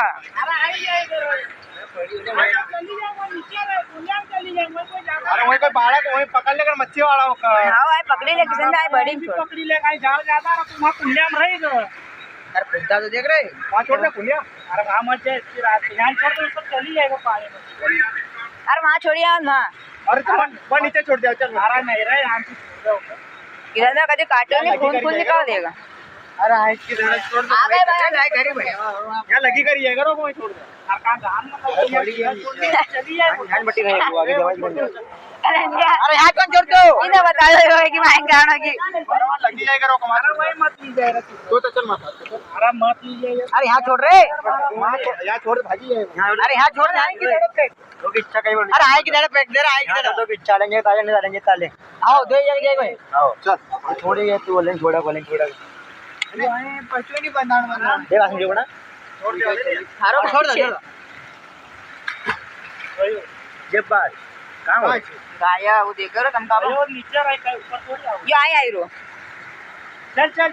अरे आई जाए करो चली जाए वो नीचे रे दुनिया चली जाए मैं कोई जाता अरे वही कोई बालक वही पकड़ लेकर मच्छी वाला होगा हाँ भाई पकड़ी ले किसी ने बड़ी में छोड़ पकड़ी ले कहीं जाल जाता रहा तुम वहां कुंडिया में रही गए यार खुदा तो देख रहे वहाँ छोड़ दे कुलिया अरे वहां मत जाए इसकी रात ध्यान छोड़ दो सब चली जाएगा पानी में अरे वहाँ छोड़िए वहाँ अरे तुम वहाँ नीचे छोड़ दिया चल सारा नहीं रहे यहाँ से छोड़ दो इधर में कभी काटो नहीं खून खून निकाल देगा अरे हाँ इसकी तरह छोड़ दो आ गए भाई। जाए घर ही बढ़िया यहाँ लगी करी है करो वहीं छोड़ दो सरकार धान में चली जाए ध्यान बटी रही है आगे दवाई बंद अरे यहाँ कौन छोड़ दो इन्हें बता दो कि महंगा आना की लगी जाए करो अरे वही मत लीजिएगा तो चल मत अरे मत लीजिएगा अरे यहाँ छोड़ रहे यहाँ छोड़ भागी है अरे यहाँ छोड़ दे लोग इच्छा कहीं बोल अरे आए किधर फेंक दे रहा है किधर तो इच्छा लेंगे ताले नहीं डालेंगे ताले आओ दे जाएगा भाई आओ चल छोड़ेंगे तू बोलेंगे छोड़ा पशु नहीं बंधान ये बात समझो ना हारो छोड़ दो ये बात कहाँ हो गाया वो देख रहे तुम का नीचे रहे ऊपर थोड़ी आओ ये आई रो चल